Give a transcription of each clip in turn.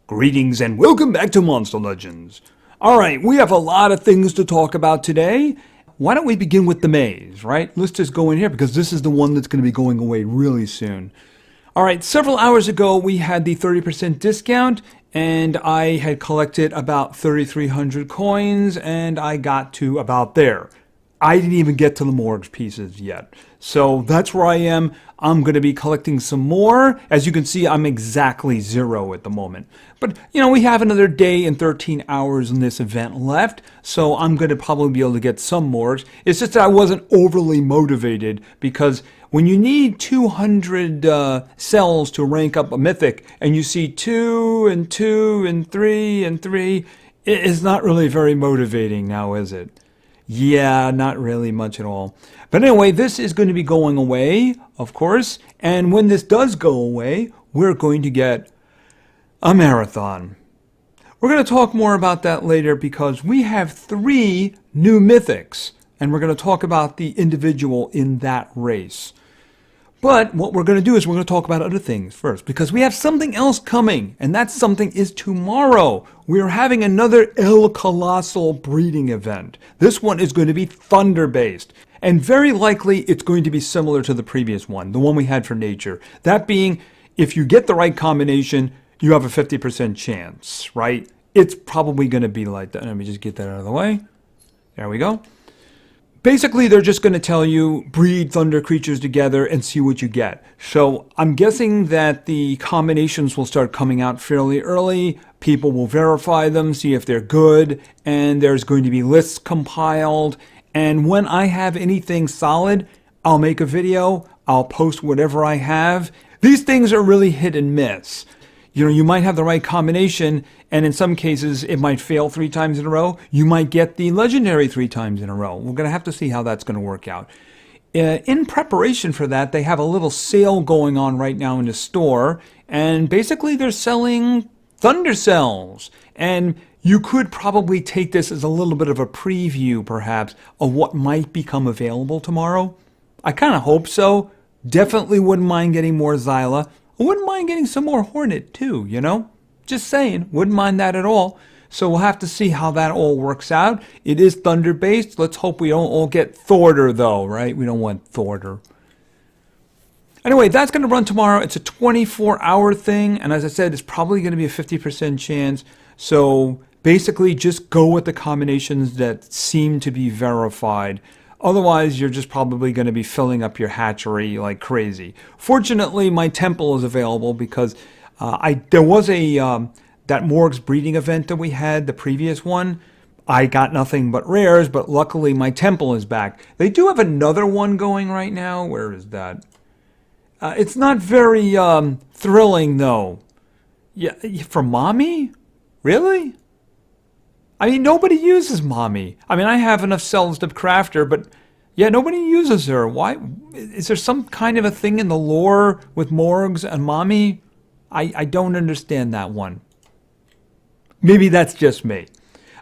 Greetings and welcome back to Monster Legends. Alright, we have a lot of things to talk about today. Why don't we begin with the maze, right? Let's just go in here because this is the one that's going to be going away really soon. Alright, several hours ago we had the 30% discount and I had collected about 3,300 coins and I got to about there. I didn't even get to the morgue pieces yet. So that's where I am. I'm going to be collecting some more. As you can see, I'm exactly 0 at the moment. But, you know, we have another day and 13 hours in this event left. So I'm going to probably be able to get some more. It's just that I wasn't overly motivated because when you need 200 cells to rank up a mythic and you see 2 and 2 and 3 and 3, it is not really very motivating now, is it? Yeah, not really much at all. But anyway, this is going to be going away, of course. And when this does go away, we're going to get a marathon. We're going to talk more about that later because we have 3 new mythics. And we're going to talk about the individual in that race. But what we're going to do is we're going to talk about other things first because we have something else coming, and that something is tomorrow. We're having another El Colossal breeding event. This one is going to be thunder-based, and very likely it's going to be similar to the previous one, the one we had for nature. That being, if you get the right combination, you have a 50% chance, right? It's probably going to be like that. Let me just get that out of the way. There we go. Basically, they're just going to tell you, breed thunder creatures together and see what you get. So I'm guessing that the combinations will start coming out fairly early. People will verify them, see if they're good, and there's going to be lists compiled. And when I have anything solid, I'll make a video. I'll post whatever I have. These things are really hit and miss. You know, you might have the right combination, and in some cases, it might fail 3 times in a row. You might get the legendary 3 times in a row. We're going to have to see how that's going to work out. In preparation for that, they have a little sale going on right now in the store, and basically they're selling thunder cells. And you could probably take this as a little bit of a preview, perhaps, of what might become available tomorrow. I kind of hope so. Definitely wouldn't mind getting more Xyla. I wouldn't mind getting some more Hornet too, you know? Just saying, wouldn't mind that at all. So we'll have to see how that all works out. It is thunder-based. Let's hope we don't all get Thorder though, right? We don't want Thorder. Anyway, that's going to run tomorrow. It's a 24-hour thing, and as I said, it's probably going to be a 50% chance. So basically just go with the combinations that seem to be verified. Otherwise, you're just probably going to be filling up your hatchery like crazy. Fortunately, my temple is available because there was that Morgue's breeding event that we had, the previous one. I got nothing but rares, but luckily my temple is back. They do have another one going right now. Where is that? It's not very thrilling, though. Yeah, for Mommy? Really? I mean, nobody uses Mommy. I mean, I have enough cells to craft her, but yeah, nobody uses her. Why? Is there some kind of a thing in the lore with Morgues and Mommy? I don't understand that one. Maybe that's just me.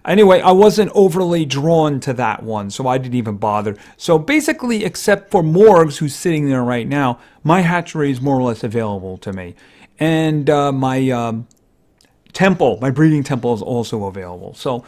Anyway, I wasn't overly drawn to that one, so I didn't even bother. So basically, except for Morgues, who's sitting there right now, my hatchery is more or less available to me. And my temple, my breeding temple is also available. So,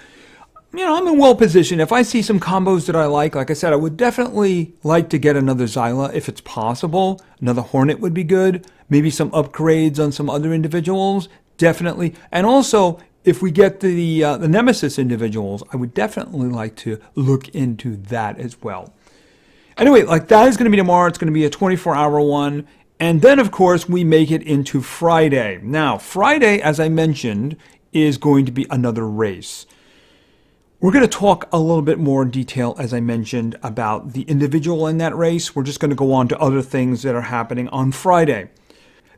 you know, I'm in well position. If I see some combos that I like I said, I would definitely like to get another Xyla if it's possible. Another Hornet would be good. Maybe some upgrades on some other individuals. Definitely. And also, if we get the Nemesis individuals, I would definitely like to look into that as well. Anyway, like that is going to be tomorrow. It's going to be a 24-hour one. And then, of course, we make it into Friday. Now, Friday, as I mentioned, is going to be another race. We're going to talk a little bit more in detail, as I mentioned, about the individual in that race. We're just going to go on to other things that are happening on Friday.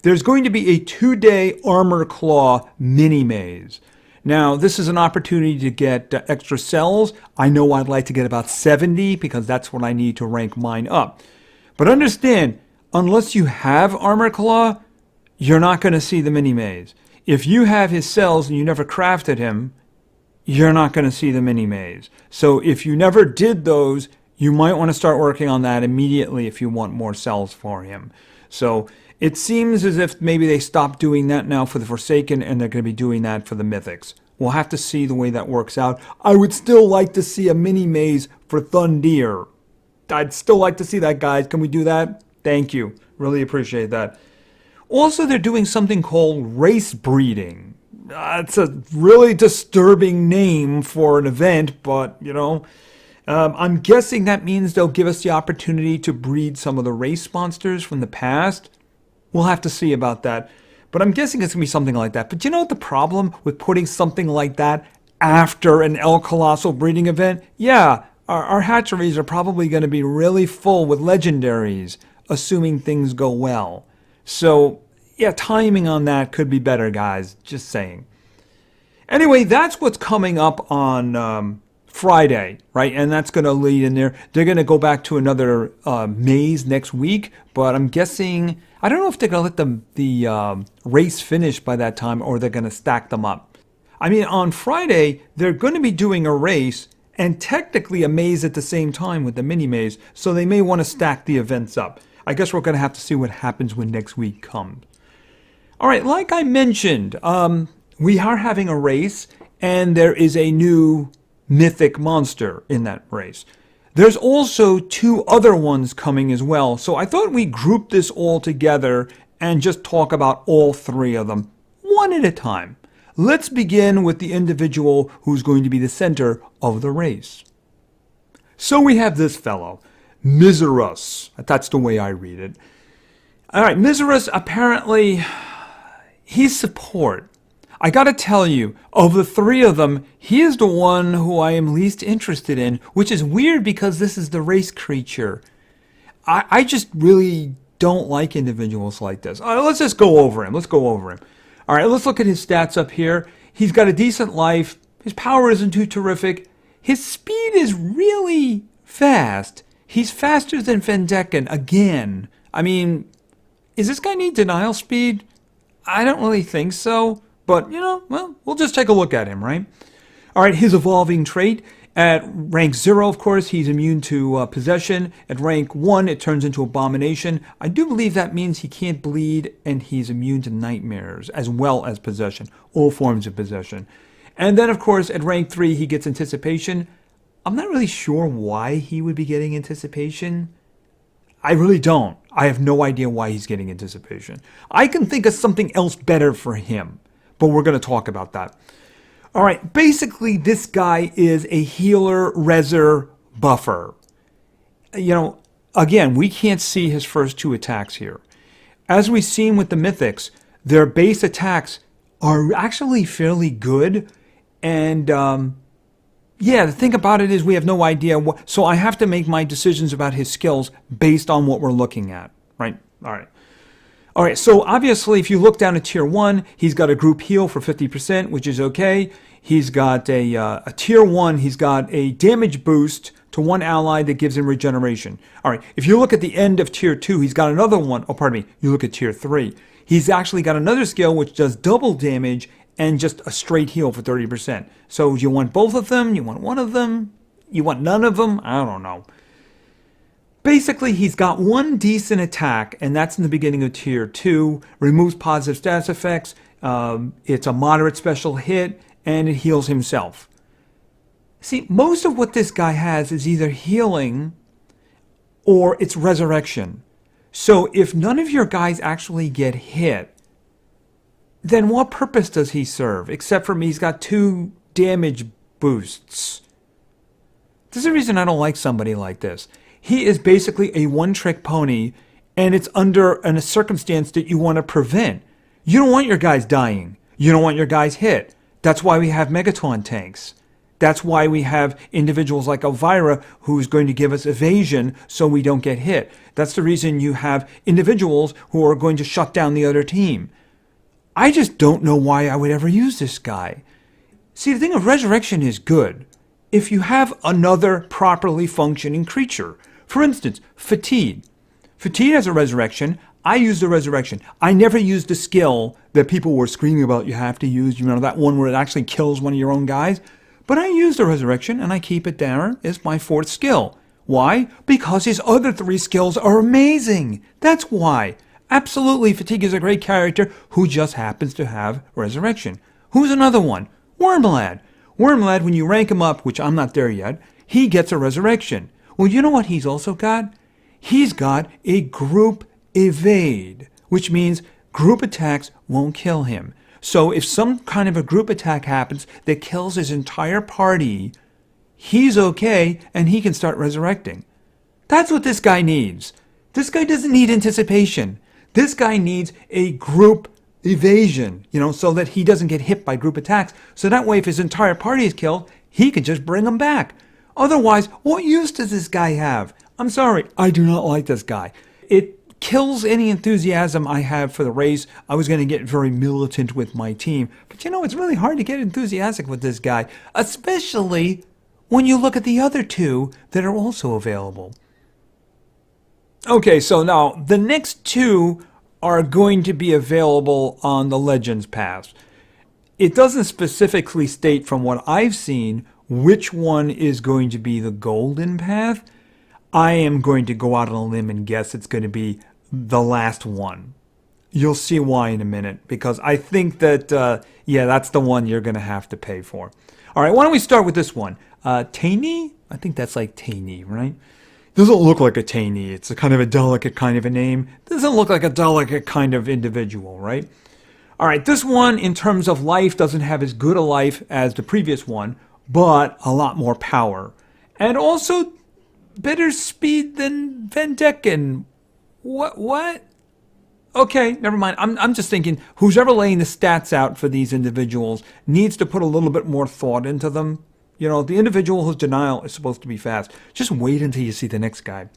There's going to be a 2-day Armor Claw mini-maze. Now, this is an opportunity to get extra cells. I know I'd like to get about 70 because that's what I need to rank mine up. But understand, unless you have Armor Claw, you're not going to see the mini-maze. If you have his cells and you never crafted him, you're not going to see the mini-maze. So if you never did those, you might want to start working on that immediately if you want more cells for him. So It seems as if maybe they stopped doing that now for the Forsaken, and they're going to be doing that for the Mythics. We'll have to see the way that works out. I would still like to see a mini maze for Thundir. I'd still like to see that, guys. Can we do that? Thank you. Really appreciate that. Also, they're doing something called race breeding. It's a really disturbing name for an event, but, I'm guessing that means they'll give us the opportunity to breed some of the race monsters from the past. We'll have to see about that. But I'm guessing it's going to be something like that. But you know what the problem with putting something like that after an El Colossal breeding event? Yeah, our hatcheries are probably going to be really full with legendaries, assuming things go well. So, yeah, timing on that could be better, guys. Just saying. Anyway, that's what's coming up on Friday, right? And that's going to lead in there. They're going to go back to another maze next week, but I'm guessing, I don't know if they're going to let the race finish by that time or they're going to stack them up. I mean, on Friday, they're going to be doing a race and technically a maze at the same time with the mini maze, so they may want to stack the events up. I guess we're going to have to see what happens when next week comes. All right, like I mentioned, we are having a race, and there is a new mythic monster in that race. There's also 2 other ones coming as well, so I thought we'd group this all together and just talk about all 3 of them, one at a time. Let's begin with the individual who's going to be the center of the race. So we have this fellow, Miserus. That's the way I read it. All right, Miserus, apparently, he's support. I gotta tell you, of the 3 of them, he is the one who I am least interested in, which is weird because this is the race creature. I just really don't like individuals like this. Let's just go over him. Let's go over him. All right, let's look at his stats up here. He's got a decent life. His power isn't too terrific. His speed is really fast. He's faster than Vendekin again. I mean, is this guy need denial speed? I don't really think so. But, well, we'll just take a look at him, right? All right, his evolving trait. At rank 0, of course, he's immune to possession. At rank 1, it turns into abomination. I do believe that means he can't bleed, and he's immune to nightmares, as well as possession. All forms of possession. And then, of course, at rank 3, he gets anticipation. I'm not really sure why he would be getting anticipation. I really don't. I have no idea why he's getting anticipation. I can think of something else better for him. But we're going to talk about that. All right, basically this guy is a healer, reser, buffer. Again, we can't see his first 2 attacks here. As we've seen with the Mythics, their base attacks are actually fairly good. And the thing about it is we have no idea what. So I have to make my decisions about his skills based on what we're looking at, right? All right, so obviously if you look down at tier 1, he's got a group heal for 50%, which is okay. He's got a tier 1, he's got a damage boost to one ally that gives him regeneration. All right, if you look at the end of tier 2, he's got another one. Oh, pardon me, you look at tier 3. He's actually got another skill which does double damage and just a straight heal for 30%. So you want both of them? You want one of them? You want none of them? I don't know. Basically, he's got one decent attack, and that's in the beginning of tier 2. Removes positive status effects. It's a moderate special hit, and it heals himself. See, most of what this guy has is either healing or it's resurrection. So if none of your guys actually get hit, then what purpose does he serve? Except for me, he's got 2 damage boosts. There's a reason I don't like somebody like this. He is basically a one-trick pony, and it's under a circumstance that you want to prevent. You don't want your guys dying. You don't want your guys hit. That's why we have Megaton tanks. That's why we have individuals like Elvira who's going to give us evasion so we don't get hit. That's the reason you have individuals who are going to shut down the other team. I just don't know why I would ever use this guy. See, the thing of resurrection is good if you have another properly functioning creature. For instance, Fatigue. Fatigue has a resurrection. I use the resurrection. I never used the skill that people were screaming about you have to use, that one where it actually kills one of your own guys. But I use the resurrection, and I keep it there as my 4th skill. Why? Because his other 3 skills are amazing. That's why. Absolutely, Fatigue is a great character who just happens to have Resurrection. Who's another one? Wormlad. Wormlad, when you rank him up, which I'm not there yet, he gets a Resurrection. Well, you know what he's also got? He's got a group evade, which means group attacks won't kill him. So if some kind of a group attack happens that kills his entire party, he's okay and he can start resurrecting. That's what this guy needs. This guy doesn't need anticipation. This guy needs a group evasion, so that he doesn't get hit by group attacks. So that way, if his entire party is killed, he can just bring them back. Otherwise, what use does this guy have? I'm sorry, I do not like this guy. It kills any enthusiasm I have for the race. I was going to get very militant with my team. But it's really hard to get enthusiastic with this guy, especially when you look at the other two that are also available. Okay, so now the next two are going to be available on the Legends Pass. It doesn't specifically state from what I've seen which one is going to be the golden path. I am going to go out on a limb and guess it's going to be the last one. You'll see why in a minute, because I think that, that's the one you're going to have to pay for. All right, why don't we start with this one? Tayni? I think that's like Tayni, right? Doesn't look like a Tayni. It's a kind of a delicate kind of a name. Doesn't look like a delicate kind of individual, right? All right, this one, in terms of life, doesn't have as good a life as the previous one, but a lot more power. And also better speed than Van Decken. What? Okay, never mind. I'm just thinking, who's ever laying the stats out for these individuals needs to put a little bit more thought into them. The individual whose denial is supposed to be fast. Just wait until you see the next guy.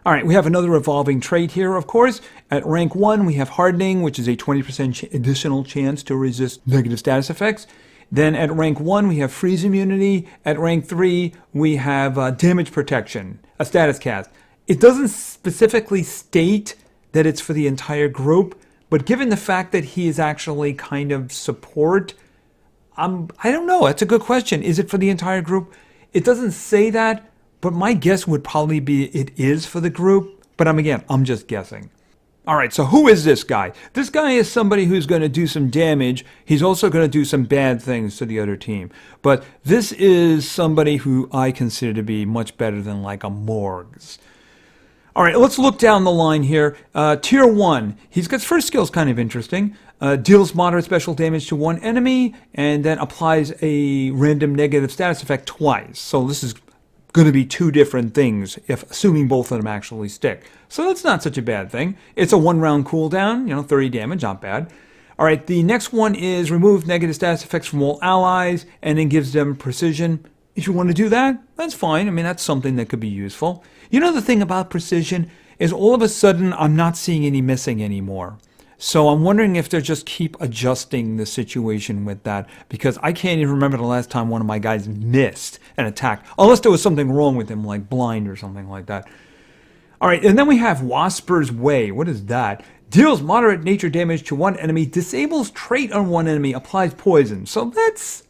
All right, we have another evolving trait here, of course. At rank 1, we have Hardening, which is a 20% additional chance to resist negative status effects. Then at rank 1, we have Freeze Immunity. At rank 3, we have Damage Protection, a status cast. It doesn't specifically state that it's for the entire group, but given the fact that he is actually kind of support, I don't know. That's a good question. Is it for the entire group? It doesn't say that, but my guess would probably be it is for the group. But I'm just guessing. All right, so who is this guy? This guy is somebody who's going to do some damage. He's also going to do some bad things to the other team. But this is somebody who I consider to be much better than like a Morgs. All right, let's look down the line here. Tier 1. His first skill is kind of interesting. Deals moderate special damage to one enemy, and then applies a random negative status effect twice. So this is going to be two different things, assuming both of them actually stick. So that's not such a bad thing. It's a 1-round cooldown, 30 damage, not bad. All right, the next one is remove negative status effects from all allies, and then gives them precision. If you want to do that, that's fine. That's something that could be useful. The thing about precision is all of a sudden I'm not seeing any missing anymore. So I'm wondering if they just keep adjusting the situation with that, because I can't even remember the last time one of my guys missed an attack, unless there was something wrong with him, like blind or something like that. All right, and then we have Wasper's Way. What is that? Deals moderate nature damage to one enemy, disables trait on one enemy, applies poison. So that's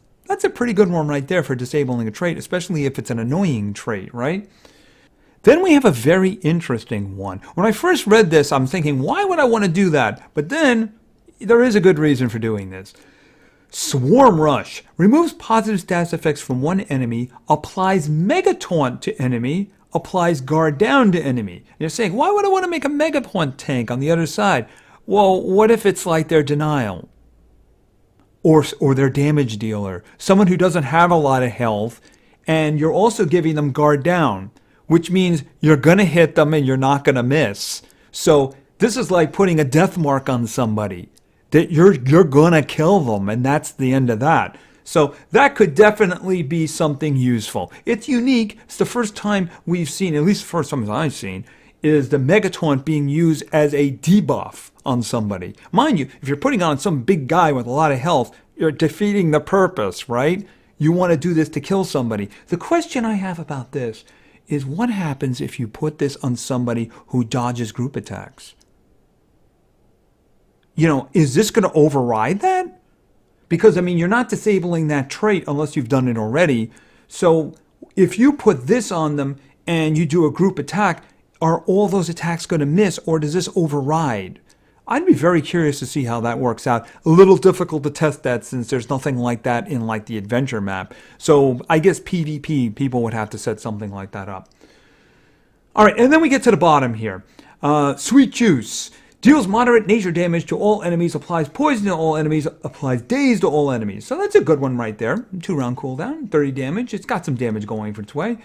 a pretty good one right there for disabling a trait, especially if it's an annoying trait, right? Then we have a very interesting one. When I first read this, I'm thinking, why would I want to do that? But then, there is a good reason for doing this. Swarm Rush. Removes positive status effects from one enemy, applies Mega Taunt to enemy, applies Guard Down to enemy. And you're saying, why would I want to make a Mega Taunt tank on the other side? Well, what if it's like their denial? Or their damage dealer? Someone who doesn't have a lot of health, and you're also giving them Guard Down, which means you're going to hit them and you're not going to miss. So this is like putting a death mark on somebody, that you're going to kill them, and that's the end of that. So that could definitely be something useful. It's unique. It's the first time we've seen, at least the first time I've seen, is the Megataunt being used as a debuff on somebody. Mind you, if you're putting on some big guy with a lot of health, you're defeating the purpose, right? You want to do this to kill somebody. The question I have about this is, what happens if you put this on somebody who dodges group attacks? Is this going to override that? Because, you're not disabling that trait unless you've done it already. So if you put this on them and you do a group attack, are all those attacks going to miss, or does this override? I'd be very curious to see how that works out. A little difficult to test that since there's nothing like that in like the adventure map. So I guess PvP, people would have to set something like that up. All right, and then we get to the bottom here. Sweet Juice. Deals moderate nature damage to all enemies, applies poison to all enemies, applies daze to all enemies. So that's a good one right there. 2-round cooldown, 30 damage. It's got some damage going for its way.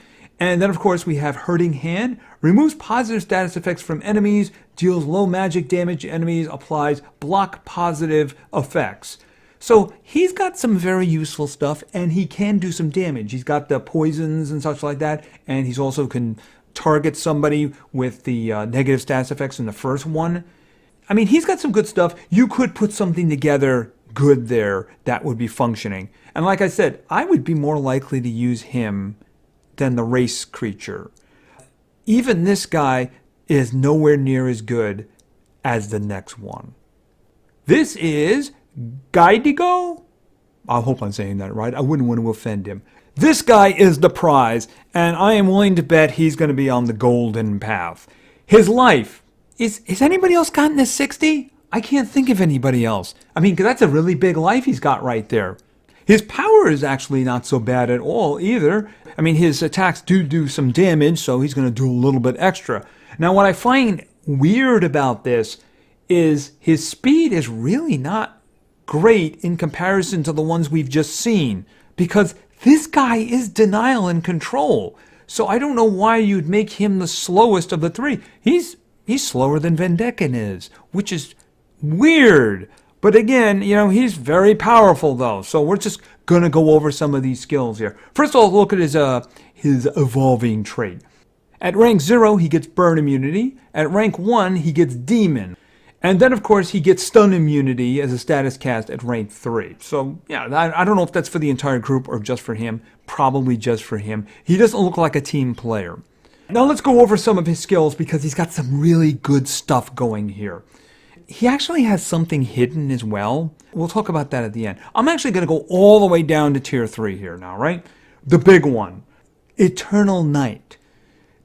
And then, of course, we have Hurting Hand. Removes positive status effects from enemies, deals low magic damage to enemies, applies block positive effects. So he's got some very useful stuff, and he can do some damage. He's got the poisons and such like that, and he's also can target somebody with the negative status effects in the first one. I mean, he's got some good stuff. You could put something together good there that would be functioning. And like I said, I would be more likely to use him than the race creature. Even this guy is nowhere near as good as the next one. This is Gaidigo? I hope I'm saying that right. I wouldn't want to offend him. This guy is the prize, and I am willing to bet he's going to be on the golden path. His life, is anybody else gotten this 60? I can't think of anybody else. I mean, 'cause that's a really big life he's got right there. His power is actually not so bad at all either. I mean, his attacks do some damage, so he's going to do a little bit extra. Now, what I find weird about this is his speed is really not great in comparison to the ones we've just seen, because this guy is denial and control. So I don't know why you'd make him the slowest of the three. He's slower than Vendekin is, which is weird. But again, you know, he's very powerful though. So we're just going to go over some of these skills here. First of all, look at his evolving trait. At rank 0, he gets burn immunity. At rank 1, he gets demon. And then, of course, he gets stun immunity as a status cast at rank 3. So, yeah, I don't know if that's for the entire group or just for him. Probably just for him. He doesn't look like a team player. Now let's go over some of his skills because he's got some really good stuff going here. He actually has something hidden as well. We'll talk about that at the end. I'm actually going to go all the way down to tier 3 here now, right? The big one. Eternal Night.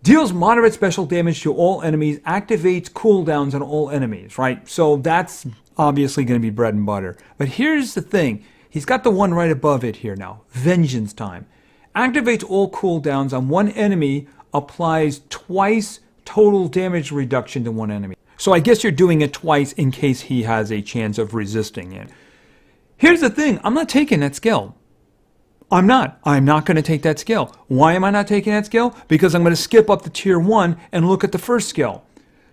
Deals moderate special damage to all enemies, activates cooldowns on all enemies, right? So that's obviously going to be bread and butter. But here's the thing. He's got the one right above it here now. Vengeance Time. Activates all cooldowns on one enemy, applies twice total damage reduction to one enemy. So I guess you're doing it twice in case he has a chance of resisting it. Here's the thing. I'm not taking that skill. I'm not going to take that skill. Why am I not taking that skill? Because I'm going to skip up to tier 1 and look at the first skill.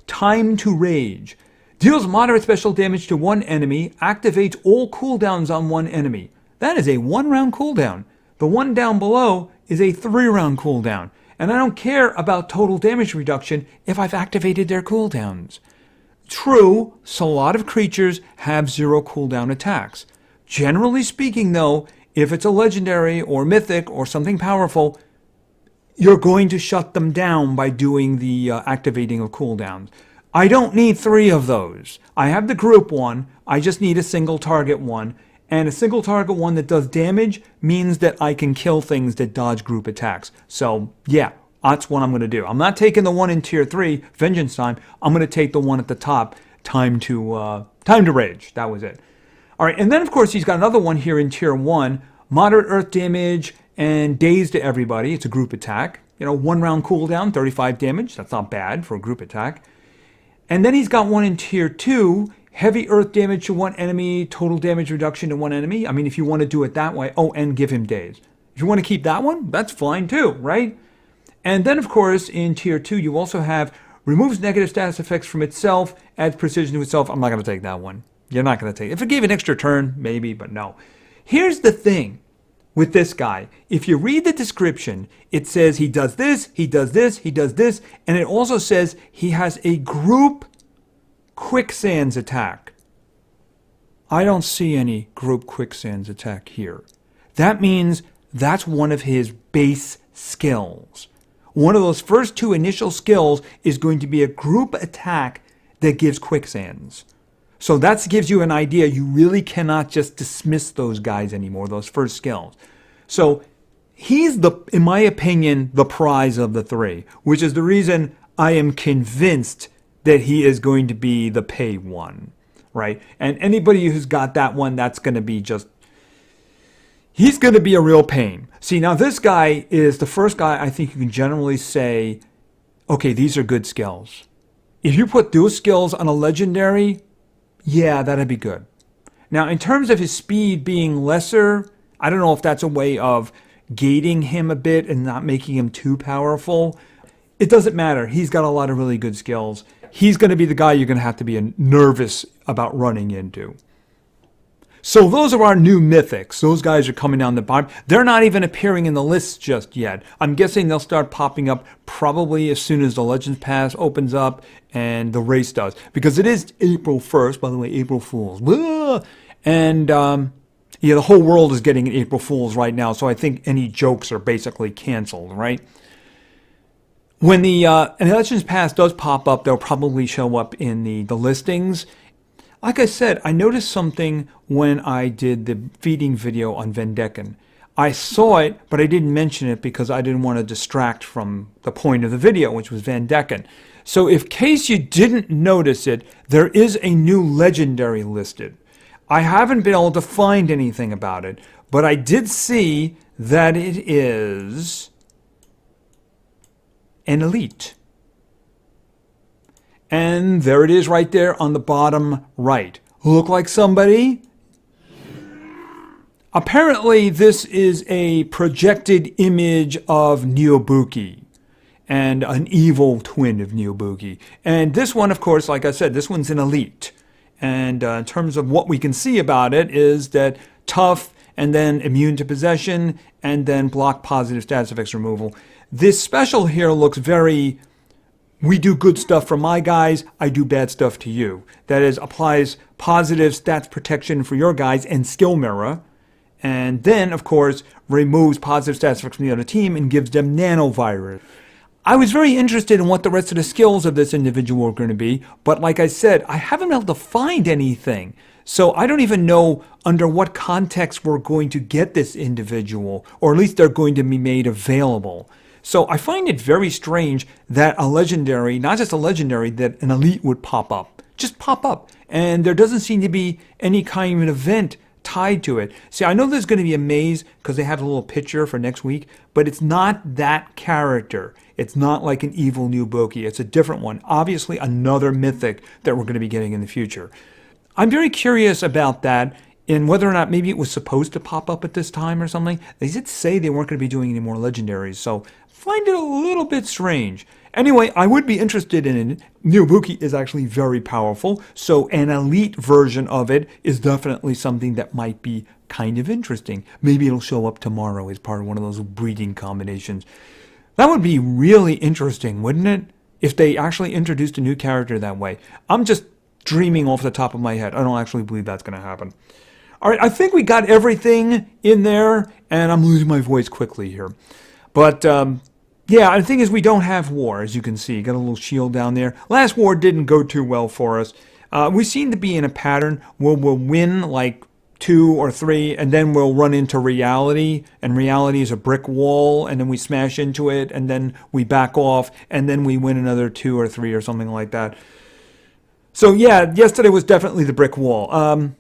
Time to Rage. Deals moderate special damage to one enemy, activates all cooldowns on one enemy. That is a 1-round cooldown. The one down below is a 3-round cooldown. And I don't care about total damage reduction if I've activated their cooldowns. True, so a lot of creatures have 0 cooldown attacks. Generally speaking, though, if it's a legendary or mythic or something powerful, you're going to shut them down by doing the activating of cooldowns. I don't need 3 of those. I have the group one. I just need a single target one. And a single target one that does damage means that I can kill things that dodge group attacks. So, yeah, that's what I'm going to do. I'm not taking the one in tier 3, Vengeance Time. I'm going to take the one at the top, Time to Rage. That was it. All right, and then, of course, he's got another one here in tier 1, moderate earth damage and daze to everybody. It's a group attack. You know, 1-round cooldown, 35 damage. That's not bad for a group attack. And then he's got one in tier 2, heavy earth damage to one enemy, total damage reduction to one enemy. I mean, if you want to do it that way. Oh, and give him daze. If you want to keep that one, that's fine too, right? And then, of course, in tier 2, you also have removes negative status effects from itself, adds precision to itself. I'm not going to take that one. You're not going to take it. If it gave an extra turn, maybe, but no. Here's the thing with this guy. If you read the description, it says he does this, he does this, he does this, and it also says he has a group quicksands attack. I don't see any group quicksands attack here. That means that's one of his base skills. One of those first 2 initial skills is going to be a group attack that gives quicksands. So that gives you an idea. You really cannot just dismiss those guys anymore, those first skills. So he's, in my opinion, the prize of the 3, which is the reason I am convinced that he is going to be the pay one, right? And anybody who's got that one, that's going to be just, he's going to be a real pain. See, now this guy is the first guy I think you can generally say, okay, these are good skills. If you put those skills on a legendary, yeah, that'd be good. Now, in terms of his speed being lesser, I don't know if that's a way of gating him a bit and not making him too powerful. It doesn't matter. He's got a lot of really good skills. He's going to be the guy you're going to have to be nervous about running into. So those are our new mythics. Those guys are coming down the bottom. They're not even appearing in the lists just yet. I'm guessing they'll start popping up probably as soon as the Legends Pass opens up and the race does. Because it is April 1st, by the way, April Fools. And yeah, the whole world is getting April Fools right now, so I think any jokes are basically canceled, right? When the Legends Pass does pop up, they'll probably show up in the listings. Like I said, I noticed something when I did the feeding video on Vendecken. I saw it, but I didn't mention it because I didn't want to distract from the point of the video, which was Vendecken. So in case you didn't notice it, there is a new legendary listed. I haven't been able to find anything about it, but I did see that it is an elite. And there it is right there on the bottom right. Look like somebody? Apparently this is a projected image of Neobuki and an evil twin of Neobuki. And this one, of course, like I said, this one's an elite. And in terms of what we can see about it is that tough and then immune to possession and then block positive status effects removal. This special here looks very, we do good stuff for my guys, I do bad stuff to you. That is, applies positive stats protection for your guys and skill mirror. And then, of course, removes positive stats effects from the other team and gives them nanovirus. I was very interested in what the rest of the skills of this individual are going to be, but like I said, I haven't been able to find anything. So I don't even know under what context we're going to get this individual, or at least they're going to be made available. So I find it very strange that a legendary, not just a legendary, that an elite would pop up. Just pop up. And there doesn't seem to be any kind of an event tied to it. See, I know there's going to be a maze because they have a little picture for next week, but it's not that character. It's not like an evil new Boki. It's a different one. Obviously, another mythic that we're going to be getting in the future. I'm very curious about that and whether or not maybe it was supposed to pop up at this time or something. They did say they weren't going to be doing any more legendaries, so find it a little bit strange. Anyway, I would be interested in it. Neobuki is actually very powerful, so an elite version of it is definitely something that might be kind of interesting. Maybe it'll show up tomorrow as part of one of those breeding combinations. That would be really interesting, wouldn't it? If they actually introduced a new character that way. I'm just dreaming off the top of my head. I don't actually believe that's going to happen. All right, I think we got everything in there, and I'm losing my voice quickly here. But yeah, the thing is we don't have war, as you can see. Got a little shield down there. Last war didn't go too well for us. We seem to be in a pattern where we'll win like 2 or 3, and then we'll run into reality, and reality is a brick wall, and then we smash into it, and then we back off, and then we win another 2 or 3 or something like that. So yeah, yesterday was definitely the brick wall.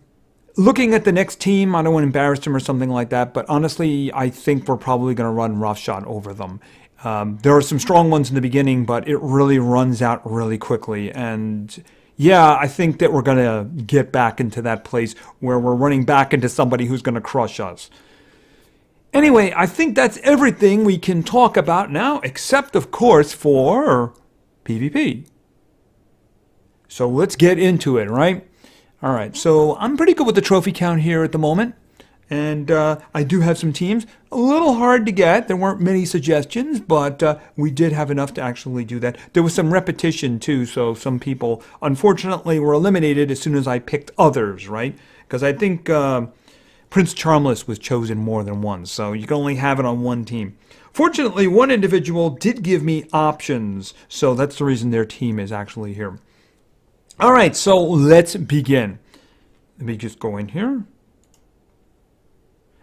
Looking at the next team, I don't want to embarrass them or something like that, but honestly, I think we're probably going to run roughshod over them. There are some strong ones in the beginning, but it really runs out really quickly. And yeah, I think that we're going to get back into that place where we're running back into somebody who's going to crush us. Anyway, I think that's everything we can talk about now, except, of course, for PvP. So let's get into it, right? All right, so I'm pretty good with the trophy count here at the moment. And I do have some teams. A little hard to get. There weren't many suggestions, but we did have enough to actually do that. There was some repetition, too, so some people, unfortunately, were eliminated as soon as I picked others, right? Because I think Prince Charmless was chosen more than once, so you can only have it on one team. Fortunately, one individual did give me options, so that's the reason their team is actually here. All right, so let's begin. Let me just go in here.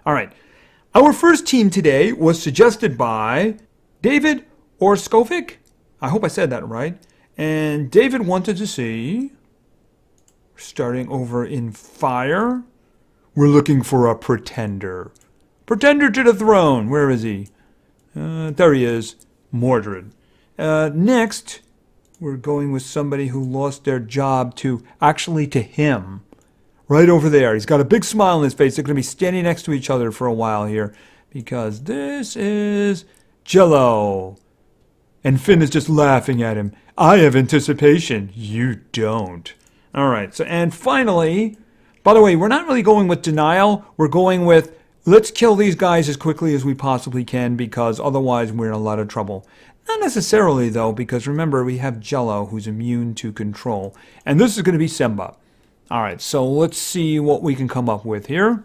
All right, our first team today was suggested by David Orskovic. I hope I said that right. And David wanted to see, starting over in fire, we're looking for a pretender. Pretender to the throne. Where is he? There he is. Mordred. Next, we're going with somebody who lost their job to him. Right over there. He's got a big smile on his face. They're going to be standing next to each other for a while here. Because this is Jello. And Finn is just laughing at him. I have anticipation. You don't. All right. So, and finally, by the way, we're not really going with denial. We're going with let's kill these guys as quickly as we possibly can because otherwise we're in a lot of trouble. Not necessarily, though, because remember, we have Jello who's immune to control. And this is going to be Simba. All right, so let's see what we can come up with here.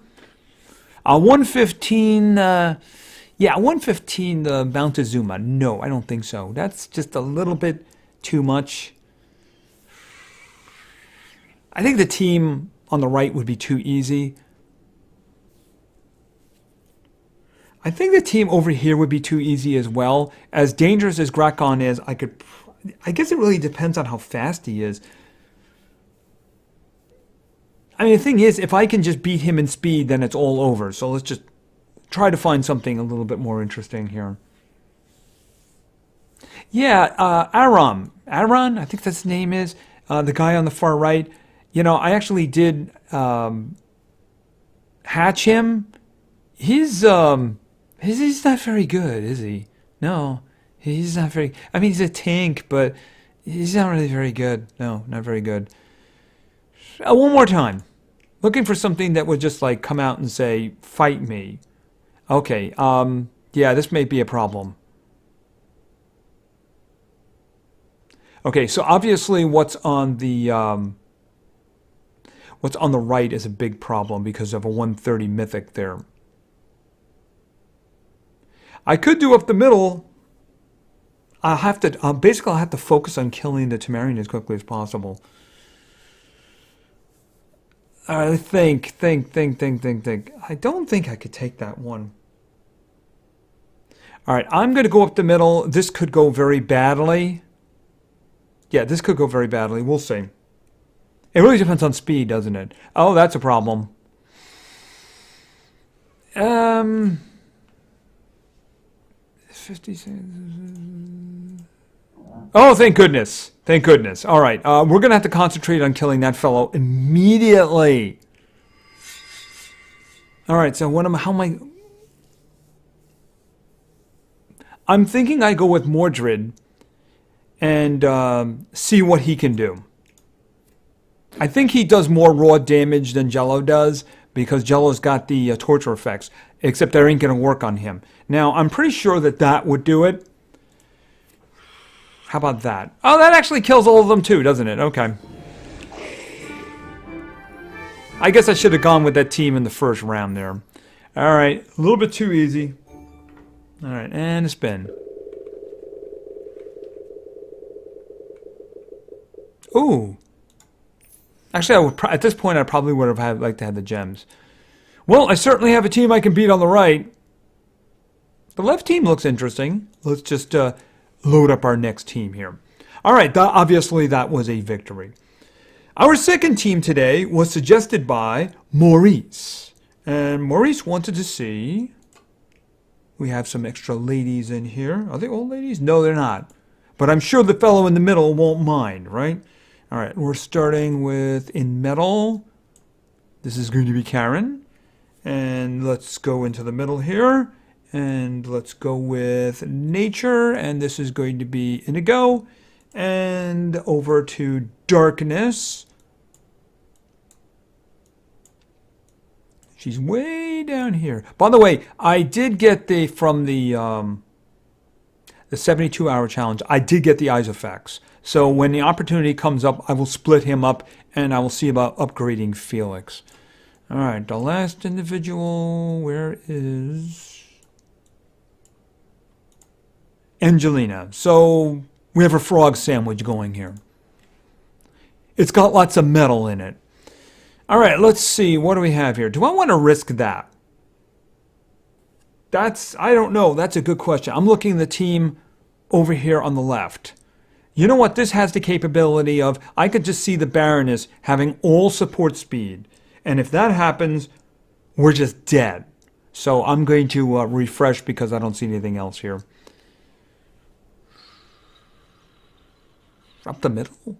115, 115 Montezuma. No, I don't think so. That's just a little bit too much. I think the team on the right would be too easy. I think the team over here would be too easy as well. As dangerous as Grakon is, I guess it really depends on how fast he is. I mean, the thing is, if I can just beat him in speed, then it's all over. So let's just try to find something a little bit more interesting here. Yeah, Aaron, I think that's his name is, the guy on the far right. You know, I actually did hatch him. He's not very good, is he? No, he's not very... I mean, he's a tank, but he's not really very good. No, not very good. One more time. Looking for something that would just, like, come out and say, fight me. Okay, yeah, this may be a problem. Okay, so obviously what's on the right is a big problem because of a 130 mythic there. I could do up the middle. I'll have to focus on killing the Temerian as quickly as possible. Think. I don't think I could take that one. All right, I'm going to go up the middle. This could go very badly. Yeah, this could go very badly. We'll see. It really depends on speed, doesn't it? Oh, that's a problem. 50 seconds. Oh, thank goodness. Thank goodness. All right. We're going to have to concentrate on killing that fellow immediately. All right. So how am I... I'm thinking I go with Mordred and see what he can do. I think he does more raw damage than Jello does because Jello's got the torture effects, except that ain't going to work on him. Now, I'm pretty sure that would do it. How about that? Oh, that actually kills all of them too, doesn't it? Okay. I guess I should have gone with that team in the first round there. All right, a little bit too easy. All right, and a spin. Ooh. Actually, I would at this point, I probably would have liked to have the gems. Well, I certainly have a team I can beat on the right. The left team looks interesting. Let's just load up our next team here. All right, obviously that was a victory. Our second team today was suggested by Maurice. And Maurice wanted to see... We have some extra ladies in here. Are they all ladies? No, they're not. But I'm sure the fellow in the middle won't mind, right? All right, we're starting with in metal. This is going to be Karen. And let's go into the middle here. And let's go with nature. And this is going to be indigo. And over to darkness. She's way down here. By the way, I did get from the 72-hour challenge, I did get the eyes effects. So when the opportunity comes up, I will split him up, and I will see about upgrading Felix. All right, the last individual, where is Angelina? So we have a frog sandwich going here. It's got lots of metal in it. All right, let's see. What do we have here? Do I want to risk that? I don't know. That's a good question. I'm looking at the team over here on the left. You know what? This has the capability of, I could just see the Baroness having all support speed. And if that happens, we're just dead. So I'm going to refresh because I don't see anything else here. Up the middle?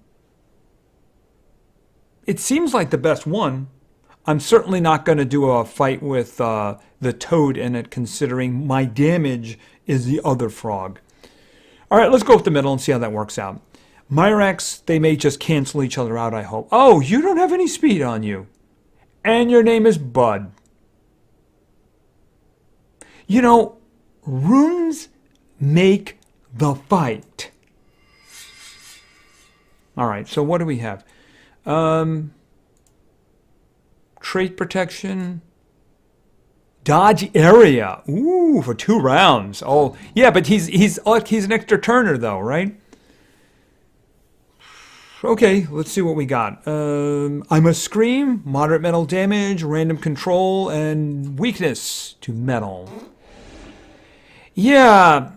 It seems like the best one. I'm certainly not going to do a fight with the toad in it, considering my damage is the other frog. All right, let's go up the middle and see how that works out. Myrex, they may just cancel each other out, I hope. Oh, you don't have any speed on you. And your name is Bud. You know, runes make the fight. All right, so what do we have? Trait protection. Dodge area. Ooh, for 2 rounds. Oh, yeah, but he's an extra turner though, right? Okay, let's see what we got. I must scream, moderate metal damage, random control, and weakness to metal. Yeah,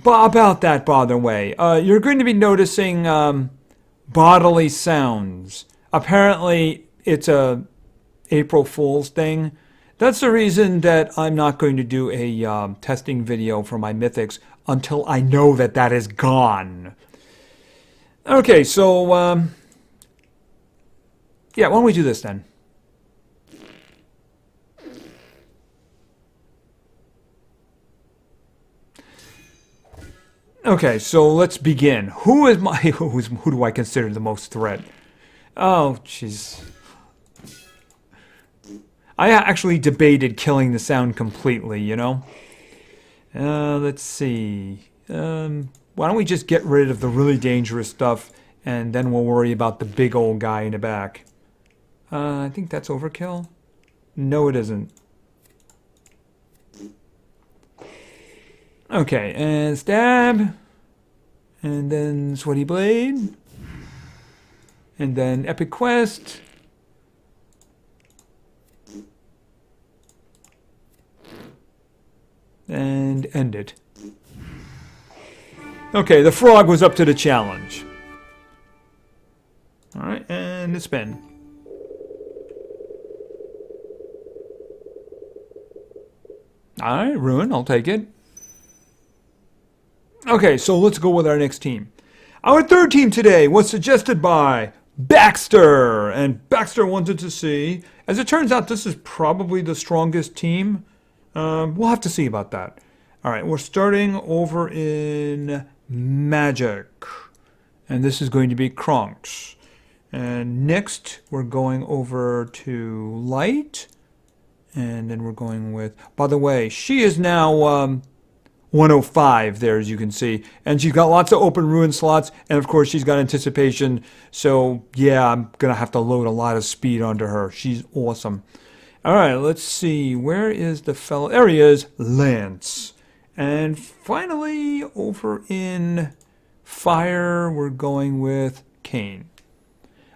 about that, by the way. You're going to be noticing bodily sounds. Apparently, it's a April Fool's thing. That's the reason that I'm not going to do a testing video for my Mythics until I know that that is gone. Okay, so, yeah, why don't we do this then? Okay, so let's begin. Who do I consider the most threat? Oh, jeez. I actually debated killing the sound completely, you know? Let's see. Why don't we just get rid of the really dangerous stuff, and then we'll worry about the big old guy in the back. I think that's overkill. No, it isn't. Okay, and stab. And then Sweaty Blade. And then Epic Quest. And end it. Okay, the frog was up to the challenge. Alright, and the spin. Alright, Ruin, I'll take it. Okay, so let's go with our next team. Our third team today was suggested by Baxter. And Baxter wanted to see, as it turns out, this is probably the strongest team. We'll have to see about that. Alright, we're starting over in Magic. And this is going to be Kronks. And next, we're going over to Light. And then we're going with... By the way, she is now 105 there, as you can see. And she's got lots of open ruin slots. And, of course, she's got Anticipation. So, yeah, I'm going to have to load a lot of speed onto her. She's awesome. All right, let's see. Where is the fellow? There he is, Lance. And finally, over in Fire, we're going with Kane.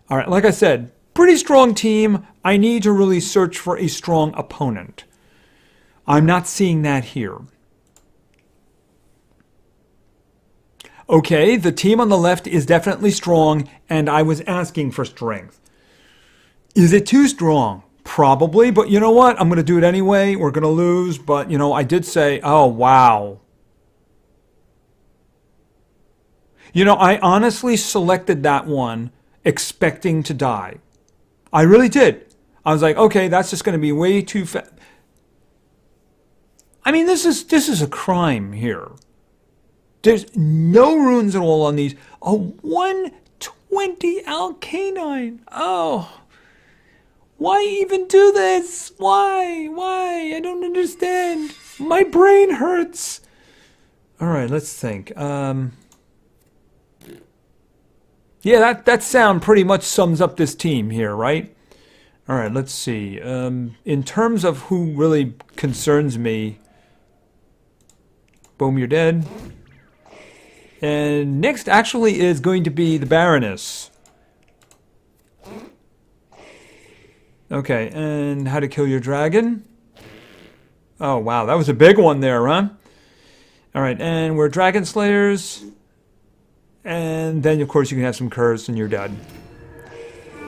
All right, like I said, pretty strong team. I need to really search for a strong opponent. I'm not seeing that here. Okay, the team on the left is definitely strong, and I was asking for strength. Is it too strong? Probably, but you know what? I'm going to do it anyway. We're going to lose, but, you know, I did say, oh, wow. You know, I honestly selected that one expecting to die. I really did. I was like, okay, that's just going to be way too fast. I mean, this is a crime here. There's no runes at all on these. A 120 Alcanine. Oh. Why even do this? Why? Why? I don't understand. My brain hurts. All right, let's think. Yeah, that sound pretty much sums up this team here, right? All right, let's see. In terms of who really concerns me, boom, you're dead. And next actually is going to be the Baroness. Okay, and how to kill your dragon. Oh, wow, that was a big one there, huh? All right, and we're Dragon Slayers. And then, of course, you can have some curse and you're dead.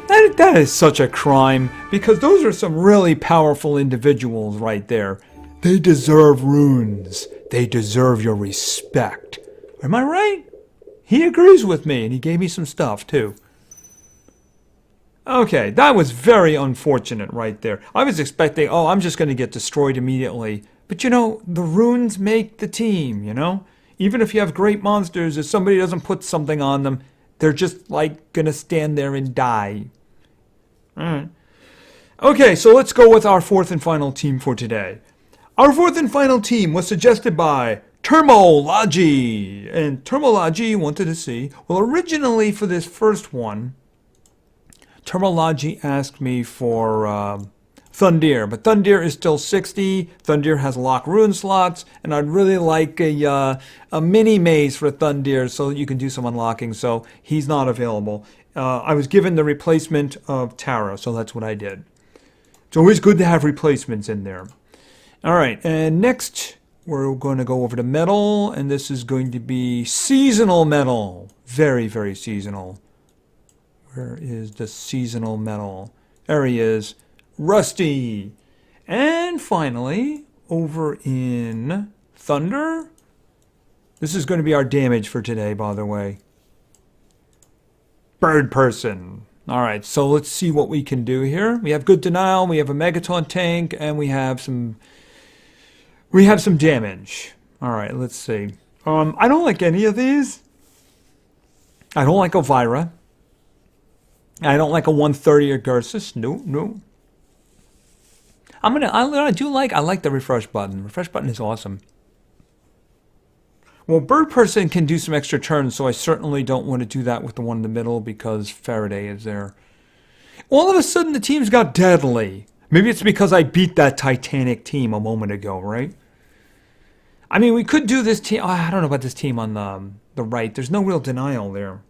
That is such a crime, because those are some really powerful individuals right there. They deserve runes. They deserve your respect. Am I right? He agrees with me, and he gave me some stuff, too. Okay, that was very unfortunate right there. I was expecting, oh, I'm just going to get destroyed immediately. But, you know, the runes make the team, you know? Even if you have great monsters, if somebody doesn't put something on them, they're just, like, going to stand there and die. Alright. Okay, so let's go with our fourth and final team for today. Our fourth and final team was suggested by Termology. And Termology wanted to see, well, originally for this first one, Termology asked me for Thundir, but Thundir is still 60. Thundir has locked rune slots, and I'd really like a mini maze for Thundir so that you can do some unlocking, so he's not available. I was given the replacement of Tara, so that's what I did. It's always good to have replacements in there. Alright, and next we're going to go over to metal, and this is going to be seasonal metal. Very, very seasonal. Where is the seasonal metal? There he is. Rusty. And finally, over in Thunder. This is going to be our damage for today, by the way. Bird person. Alright, so let's see what we can do here. We have good denial, we have a Megaton tank, and we have some damage. Alright, let's see. I don't like any of these. I don't like Elvira. I don't like a 130 or Garces. No. I like the refresh button. Refresh button is awesome. Well, Bird Person can do some extra turns, so I certainly don't want to do that with the one in the middle because Faraday is there. All of a sudden, the team's got deadly. Maybe it's because I beat that Titanic team a moment ago, right? I mean, we could do this team. Oh, I don't know about this team on the right. There's no real denial there.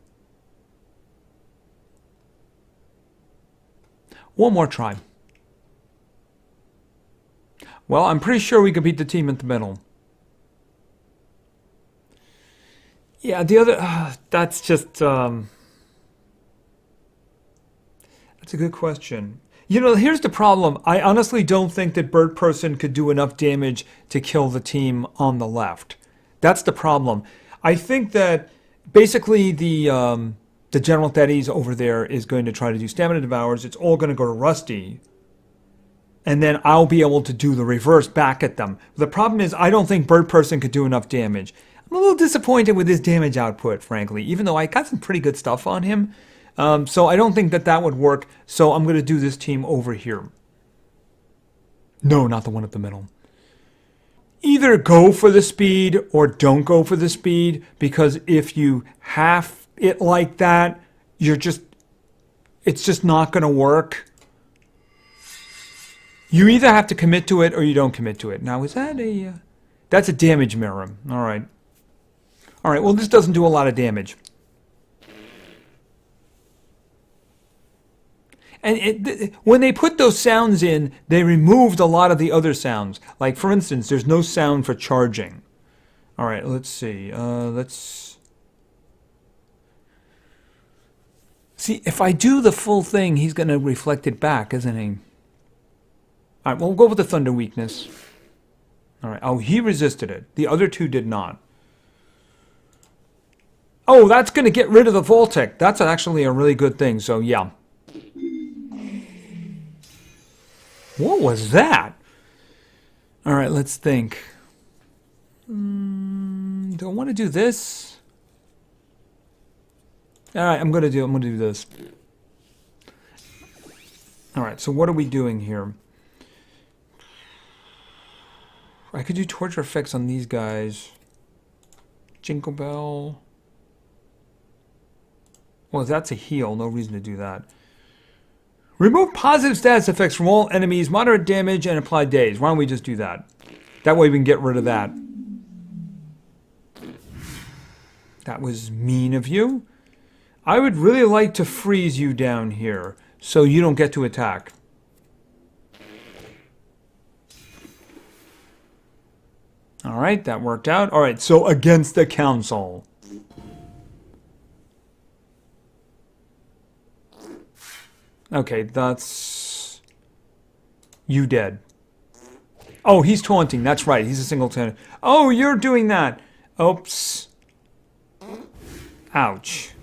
One more try. Well, I'm pretty sure we could beat the team in the middle. Yeah, the other... that's just... that's a good question. You know, here's the problem. I honestly don't think that Bird Person could do enough damage to kill the team on the left. That's the problem. I think that basically the General Thaddeus over there is going to try to do Stamina Devours. It's all going to go to Rusty. And then I'll be able to do the reverse back at them. The problem is I don't think Bird Person could do enough damage. I'm a little disappointed with his damage output, frankly, even though I got some pretty good stuff on him. So I don't think that would work. So I'm going to do this team over here. No, not the one at the middle. Either go for the speed or don't go for the speed, because if you half it like that, it's just not going to work. You either have to commit to it or you don't commit to it. Now, is that that's a damage mirror. All right. All right, well, this doesn't do a lot of damage. And when they put those sounds in, they removed a lot of the other sounds. Like, for instance, there's no sound for charging. All right, let's see. Let's... See, if I do the full thing, he's going to reflect it back, isn't he? All right, well, we'll go with the Thunder weakness. All right. Oh, he resisted it. The other two did not. Oh, that's going to get rid of the Voltec. That's actually a really good thing, so yeah. What was that? All right, let's think. Do I want to do this? All right, I'm going to do this. All right, so what are we doing here? I could do torture effects on these guys. Jingle Bell. Well, that's a heal. No reason to do that. Remove positive status effects from all enemies, moderate damage, and apply daze. Why don't we just do that? That way we can get rid of that. That was mean of you. I would really like to freeze you down here so you don't get to attack. All right, that worked out. All right, so against the council. Okay, that's... You dead. Oh, he's taunting. That's right. He's a singleton. Oh, you're doing that. Oops. Ouch.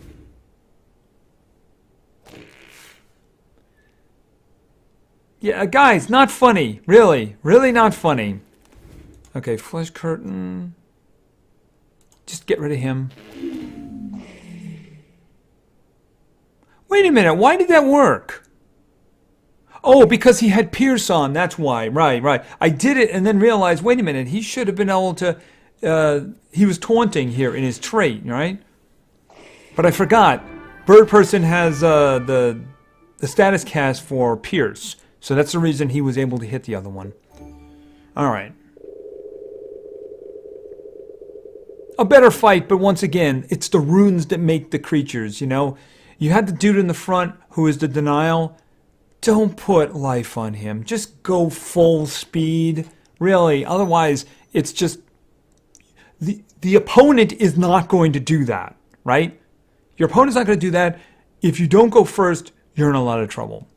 Yeah, guys, not funny. Really. Really not funny. Okay, flesh curtain. Just get rid of him. Wait a minute. Why did that work? Oh, because he had Pierce on. That's why. Right. I did it and then realized, wait a minute. He should have been able to... he was taunting here in his trait, right? But I forgot. Bird person has the status cast for Pierce. So that's the reason he was able to hit the other one. Alright. A better fight, but once again, it's the runes that make the creatures, you know? You had the dude in the front who is the denial. Don't put life on him. Just go full speed. Really. Otherwise, it's just... The opponent is not going to do that, right? Your opponent's not going to do that. If you don't go first, you're in a lot of trouble.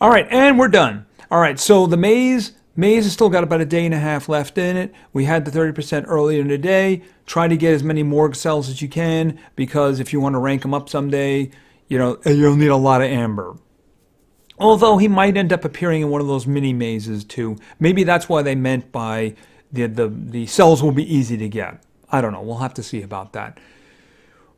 All right, and we're done. All right, so the maze has still got about a day and a half left in it. We had the 30% earlier in the day. Try to get as many morgue cells as you can, because if you want to rank them up someday, you know, you'll need a lot of amber. Although he might end up appearing in one of those mini mazes too. Maybe that's why they meant by the cells will be easy to get. I don't know. We'll have to see about that.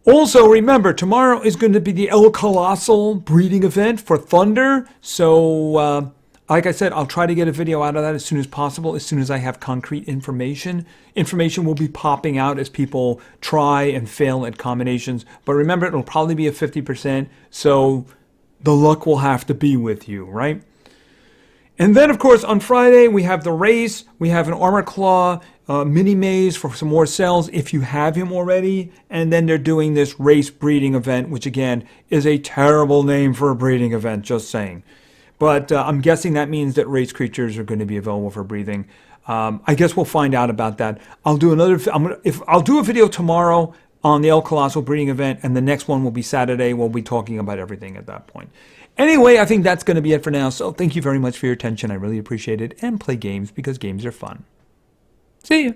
Also, remember, tomorrow is going to be the El Colossal breeding event for Thunder. So, like I said, I'll try to get a video out of that as soon as possible, as soon as I have concrete information. Information will be popping out as people try and fail at combinations. But remember, it'll probably be a 50%, so the luck will have to be with you, right? And then, of course, on Friday, we have the race. We have an Armor Claw mini maze for some more cells if you have him already. And then they're doing this race breeding event, which, again, is a terrible name for a breeding event, just saying. But I'm guessing that means that race creatures are going to be available for breeding. I guess we'll find out about that. I'll do I'll do a video tomorrow on the El Colossal breeding event, and the next one will be Saturday. We'll be talking about everything at that point. Anyway, I think that's going to be it for now. So thank you very much for your attention. I really appreciate it. And play games because games are fun. See ya.